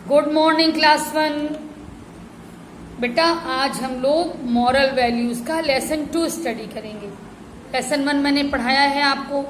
Good morning class one. बेटा आज हम लोग मॉरल वैल्यूज का लेसन 2 स्टडी करेंगे। लेसन 1 मैंने पढ़ाया है आपको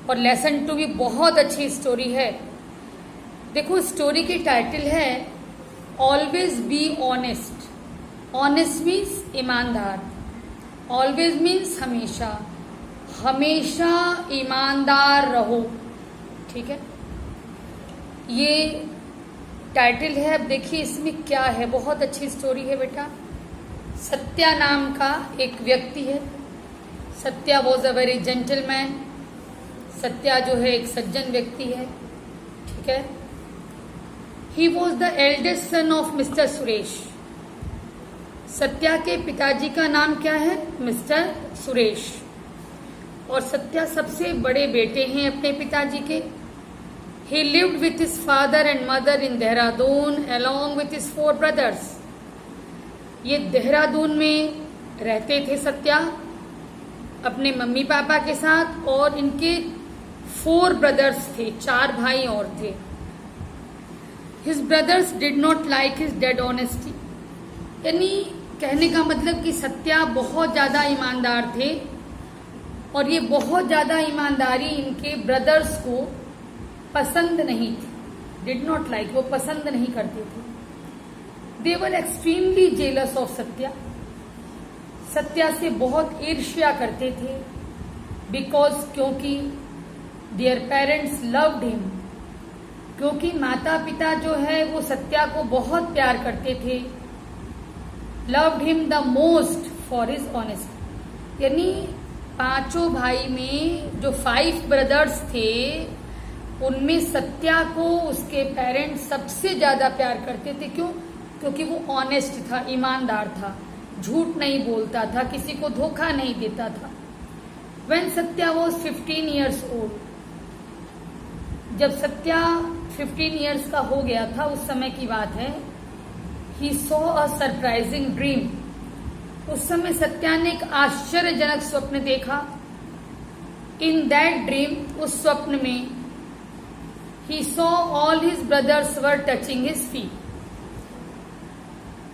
और लेसन 2 भी बहुत अच्छी स्टोरी है। देखो स्टोरी की टाइटल है always be honest. Honest means ईमानदार, ऑलवेज मीन्स हमेशा, हमेशा ईमानदार रहो। ठीक है, ये टाइटल है। अब देखिए इसमें क्या है, बहुत अच्छी स्टोरी है बेटा। सत्या नाम का एक व्यक्ति है। Satya was a very gentleman. Satya जो है एक सज्जन व्यक्ति है। ठीक है, he was the eldest son of mister Suresh. Satya के पिताजी का नाम क्या है? मिस्टर सुरेश। और सत्या सबसे बड़े बेटे हैं अपने पिताजी के। He lived with his father and mother in Dehradun along with his 4 brothers. ये देहरादून में रहते थे सत्या अपने मम्मी पापा के साथ, और इनके 4 ब्रदर्स थे, 4 भाई और थे। His brothers did not like his dead honesty. यानी कहने का मतलब कि सत्या बहुत ज्यादा ईमानदार थे और ये बहुत ज्यादा ईमानदारी इनके ब्रदर्स को पसंद नहीं थी। डिड नॉट लाइक, वो पसंद नहीं करते थे। They were extremely jealous of Satya. Satya से बहुत ईर्ष्या करते थे। बिकॉज क्योंकि देयर पेरेंट्स लव्ड हिम, क्योंकि माता पिता जो है वो सत्या को बहुत प्यार करते थे। Loved him the most for his honesty. यानी 5 भाई में जो 5 ब्रदर्स थे उनमें सत्या को उसके पेरेंट्स सबसे ज्यादा प्यार करते थे। क्यों? क्योंकि वो ऑनेस्ट था, ईमानदार था, झूठ नहीं बोलता था, किसी को धोखा नहीं देता था। When Satya was 15 years old, जब सत्या 15 years का हो गया था, उस समय की बात है, he saw a surprising dream. उस समय सत्या ने एक आश्चर्यजनक स्वप्न देखा। In that dream, उस स्वप्न में He saw all his brothers were touching his feet.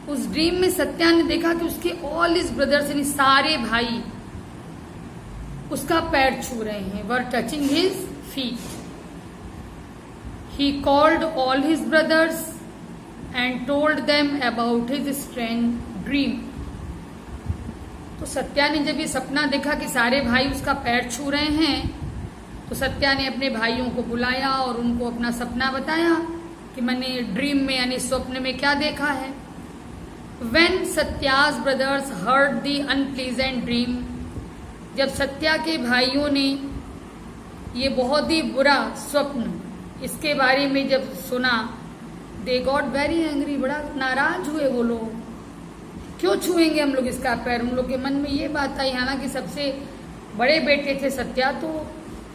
उस ड्रीम में सत्या ने देखा कि उसके all his brothers यानी सारे भाई उसका पैर छू रहे हैं, were touching his feet. He called all his brothers and told them about his strange dream. तो सत्या ने जब ये सपना देखा कि सारे भाई उसका पैर छू रहे हैं, तो सत्या ने अपने भाइयों को बुलाया और उनको अपना सपना बताया कि मैंने ड्रीम में यानी स्वप्न में क्या देखा है। When सत्या's brothers heard the unpleasant dream, जब सत्या के भाइयों ने ये बहुत ही बुरा स्वप्न इसके बारे में जब सुना, they got very angry, बड़ा नाराज हुए वो लोग। क्यों छुएंगे हम लोग इसका पैर? उन लोग के मन में ये बात आई, हालांकि सबसे बड़े बेटे थे सत्या, तो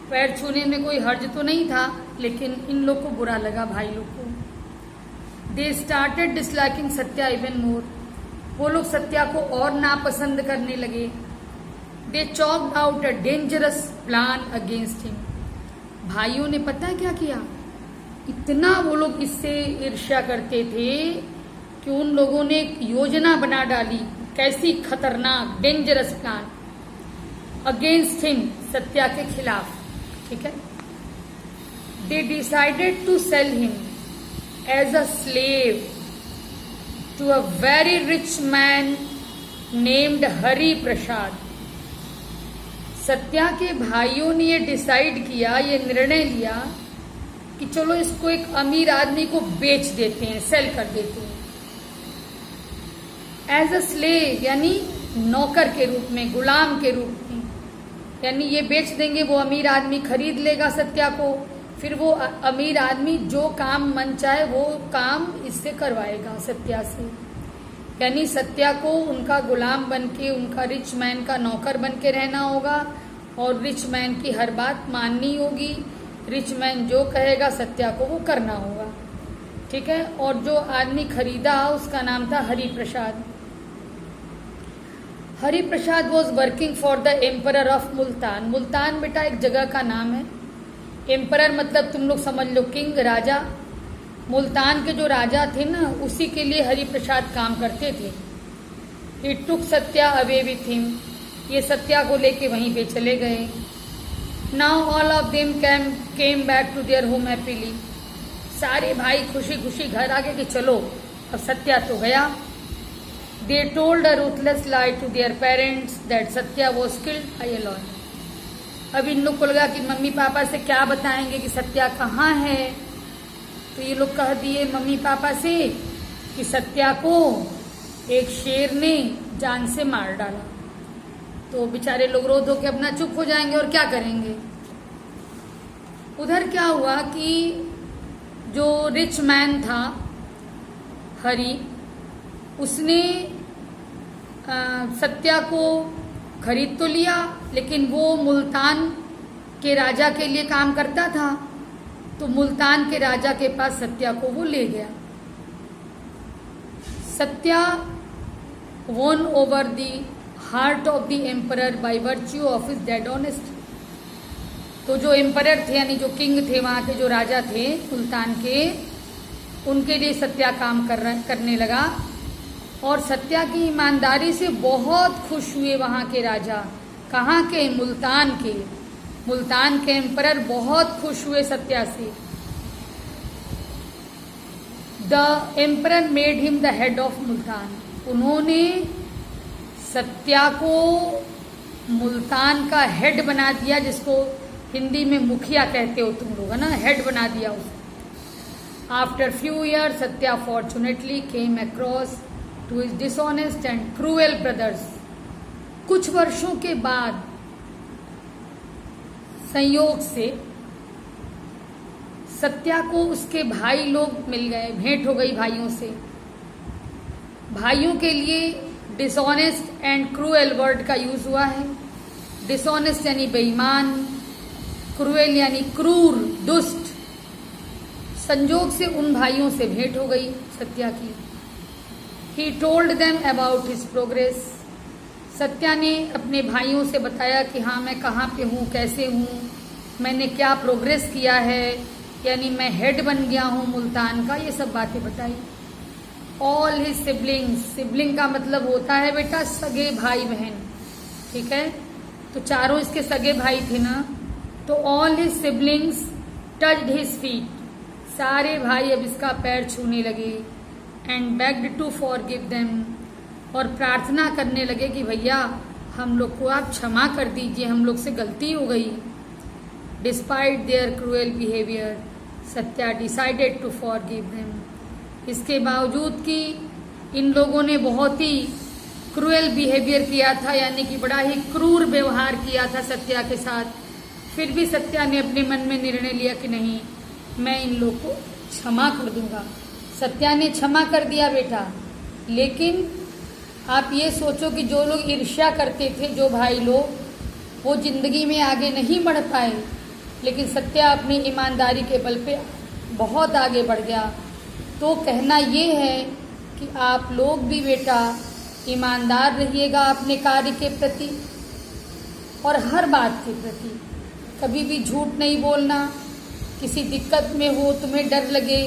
पैर छूने में कोई हर्ज तो नहीं था, लेकिन इन लोग को बुरा लगा, भाई लोग को। They started disliking Satya even more. वो लोग सत्या को और नापसंद करने लगे। They chalked out a dangerous plan against him. भाइयों ने पता है क्या किया? इतना वो लोग इससे ईर्ष्या करते थे कि उन लोगों ने एक योजना बना डाली। कैसी खतरनाक, dangerous plan against him, Satya के खिलाफ। ठीक है, they decided to sell him as a slave to a very rich man named Hari Prasad. Satya के भाइयों ने ये डिसाइड किया, ये निर्णय लिया कि चलो इसको एक अमीर आदमी को बेच देते हैं, सेल कर देते हैं। एज अ स्लेव यानी नौकर के रूप में, गुलाम के रूप में। यानी ये बेच देंगे, वो अमीर आदमी खरीद लेगा सत्या को, फिर वो अमीर आदमी जो काम मन चाहे वो काम इससे करवाएगा सत्या से। यानी सत्या को उनका गुलाम बन के, उनका रिच मैन का नौकर बन के रहना होगा और रिच मैन की हर बात माननी होगी। रिच मैन जो कहेगा सत्या को वो करना होगा। ठीक है, और जो आदमी खरीदा उसका नाम था Hari Prasad. Hari Prasad was working for the emperor of Multan. Multan बेटा एक जगह का नाम है। एम्परर मतलब तुम लोग समझ लो किंग, राजा। मुल्तान के जो राजा थे ना, उसी के लिए हरिप्रसाद काम करते थे। He took Satya away with him, ये सत्या को लेके वहीं पे चले गए। Now all of them came back to their home happily, सारे भाई खुशी खुशी घर आ गए कि चलो अब सत्या तो गया। They told a ruthless lie to their parents that Satya was killed by a lion. अब इन लोग को लगा कि मम्मी पापा से क्या बताएंगे कि सत्या कहाँ है, तो ये लोग कह दिए मम्मी पापा से कि सत्या को एक शेर ने जान से मार डाला। तो बेचारे लोग रो धो के अपना चुप हो जाएंगे और क्या करेंगे। उधर क्या हुआ कि जो रिच मैन था हरि, उसने सत्या को खरीद तो लिया, लेकिन वो मुल्तान के राजा के लिए काम करता था, तो मुल्तान के राजा के पास सत्या को वो ले गया। Satya won over the heart of the emperor by virtue of his dead honesty। तो जो एम्परर थे यानी जो किंग थे, वहाँ के जो राजा थे मुल्तान के, उनके लिए सत्या काम करने लगा और सत्या की ईमानदारी से बहुत खुश हुए वहाँ के राजा। कहाँ के? मुल्तान के एम्परर बहुत खुश हुए सत्या से। The emperor made him the head of Multan, उन्होंने सत्या को मुल्तान का हेड बना दिया, जिसको हिंदी में मुखिया कहते हो तुम लोग, है ना, हेड बना दिया उसे। After few years Satya fortunately came across to his dishonest and cruel brothers. कुछ वर्षों के बाद संयोग से सत्या को उसके भाई लोग मिल गए, भेंट हो गई भाइयों से। भाइयों के लिए डिसऑनेस्ट एंड क्रूएल वर्ड का यूज हुआ है। डिसऑनेस्ट यानी बेईमान, क्रूएल यानी क्रूर, दुष्ट। संजोग से उन भाइयों से भेंट हो गई सत्या की। He told them about his progress, Satya ने अपने भाइयों से बताया कि हाँ मैं कहाँ पे हूँ, कैसे हूँ, मैंने क्या प्रोग्रेस किया है, यानी मैं हेड बन गया हूँ मुल्तान का, ये सब बातें बताई। ऑल हिज सिबलिंग्स, सिबलिंग का मतलब होता है बेटा सगे भाई बहन, ठीक है, तो चारों इसके सगे भाई थे ना, तो all his siblings touched his feet, सारे भाई अब इसका पैर छूने लगे। And begged to forgive them, और प्रार्थना करने लगे कि भैया हम लोग को आप क्षमा कर दीजिए, हम लोग से गलती हो गई। Despite their cruel behaviour Satya decided to forgive them, इसके बावजूद कि इन लोगों ने बहुत ही क्रूएल बिहेवियर किया था, यानी कि बड़ा ही क्रूर व्यवहार किया था सत्या के साथ, फिर भी सत्या ने अपने मन में निर्णय लिया कि नहीं मैं इन लोग को क्षमा कर दूंगा। सत्या ने क्षमा कर दिया बेटा, लेकिन आप ये सोचो कि जो लोग ईर्ष्या करते थे, जो भाई लोग, वो जिंदगी में आगे नहीं बढ़ पाए, लेकिन सत्या अपनी ईमानदारी के बल पे बहुत आगे बढ़ गया। तो कहना ये है कि आप लोग भी बेटा ईमानदार रहिएगा अपने कार्य के प्रति और हर बात के प्रति। कभी भी झूठ नहीं बोलना, किसी दिक्कत में हो तुम्हें डर लगे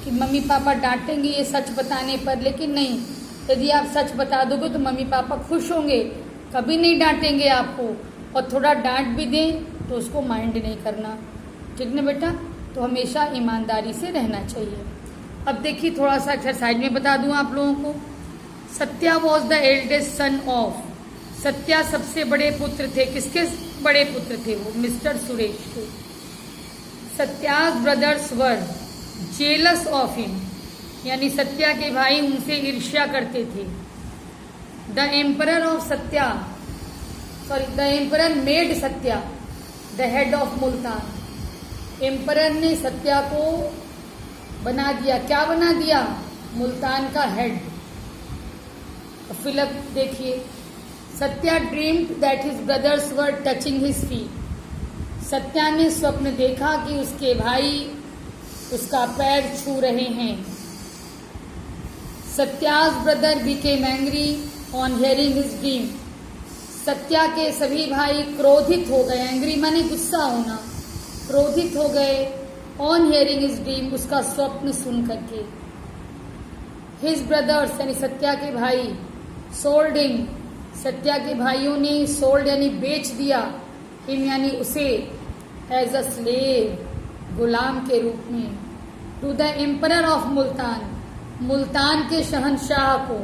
कि मम्मी पापा डांटेंगे ये सच बताने पर, लेकिन नहीं, यदि आप सच बता दोगे तो मम्मी पापा खुश होंगे, कभी नहीं डांटेंगे आपको, और थोड़ा डांट भी दें तो उसको माइंड नहीं करना, ठीक ना बेटा। तो हमेशा ईमानदारी से रहना चाहिए। अब देखिए थोड़ा सा एक्सरसाइज में बता दूं आप लोगों को। Satya was the eldest son of, Satya सबसे बड़े पुत्र थे। किसके बड़े पुत्र थे वो? मिस्टर सुरेश के। Satya's brothers were jealous of him, यानी सत्या के भाई उनसे ईर्ष्या करते थे। The emperor of Satya, the emperor made Satya the head of Multan, emperor ने सत्या को बना दिया, क्या बना दिया? मुल्तान का हेड। फिलअप देखिए, Satya dreamed that his brothers were touching his feet, Satya ने स्वप्न देखा कि उसके भाई उसका पैर छू रहे हैं। Satya's brother became angry on hearing his dream, Satya के सभी भाई क्रोधित हो गए। एंग्री माने गुस्सा होना, क्रोधित हो गए ऑन हियरिंग हिज ड्रीम, उसका स्वप्न सुन करके। हिज ब्रदर्स यानी सत्या के भाई, सोल्ड हिम, सत्या के भाइयों ने सोल्ड यानी बेच दिया, हिम यानी उसे, एज अ स्लेव, गुलाम के रूप में, to the emperor of Multan, Multan के शहंशाह को।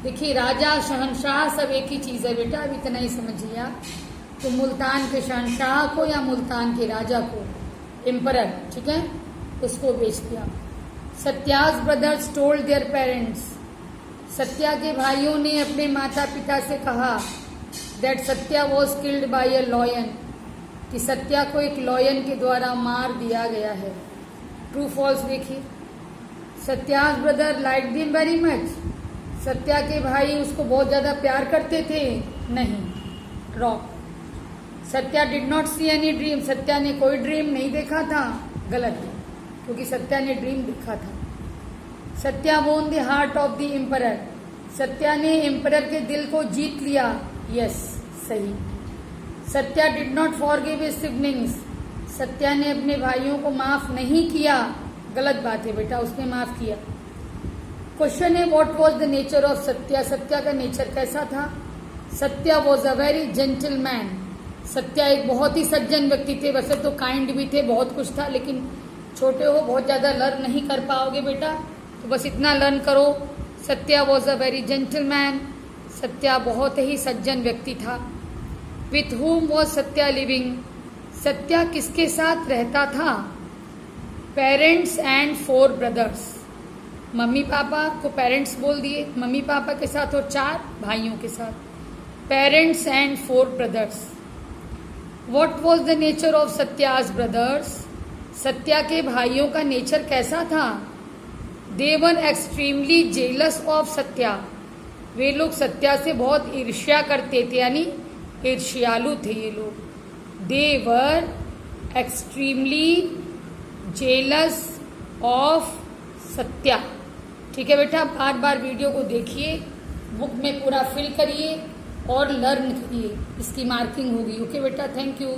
देखिए राजा शहंशाह सब एक ही चीज है बेटा, अब इतना ही समझिए आप। तो मुल्तान के शहंशाह को या मुल्तान के राजा को, एम्परर, ठीक है, उसको बेच दिया। Satya's brothers told their parents, Satya के भाइयों ने अपने माता पिता से कहा that Satya was killed by a lion, कि सत्या को एक लॉयन के द्वारा मार दिया गया है। ट्रू फॉल्स देखिए। Satya's brother like him very much, Satya के भाई उसको बहुत ज्यादा प्यार करते थे, नहीं, wrong. Satya did not see any dream, Satya ने कोई ड्रीम नहीं देखा था, गलत है, क्योंकि सत्या ने ड्रीम देखा था। Satya won the heart of the emperor, Satya ने एम्परर के दिल को जीत लिया, यस, सही। Satya did not forgive his siblings, Satya ने अपने भाइयों को माफ नहीं किया, गलत बात है बेटा, उसने माफ किया। क्वेश्चन है what was the nature of Satya, Satya का नेचर कैसा था। Satya was a very gentleman, Satya एक बहुत ही सज्जन व्यक्ति थे, वैसे तो काइंड भी थे, बहुत कुछ था, लेकिन छोटे हो, बहुत ज्यादा लर्न नहीं कर पाओगे बेटा, तो बस इतना लर्न करो। Satya was a very gentleman, Satya बहुत ही सज्जन व्यक्ति था। With whom was Satya living, Satya किसके साथ रहता था। Parents and 4 brothers, mummy papa को पेरेंट्स बोल दिए, मम्मी पापा के साथ और 4 भाइयों के साथ। Parents and 4 brothers. What was the nature of Satya's brothers, Satya के भाइयों का नेचर कैसा था। They were extremely jealous of Satya, वे लोग सत्या से बहुत ईर्ष्या करते थे, यानी ईर्ष्यालु थे ये लोग। They were extremely jealous of Satya. ठीक है बेटा, बार बार वीडियो को देखिए, बुक में पूरा फिल करिए और लर्न करिए, इसकी मार्किंग होगी। ओके बेटा, थैंक यू।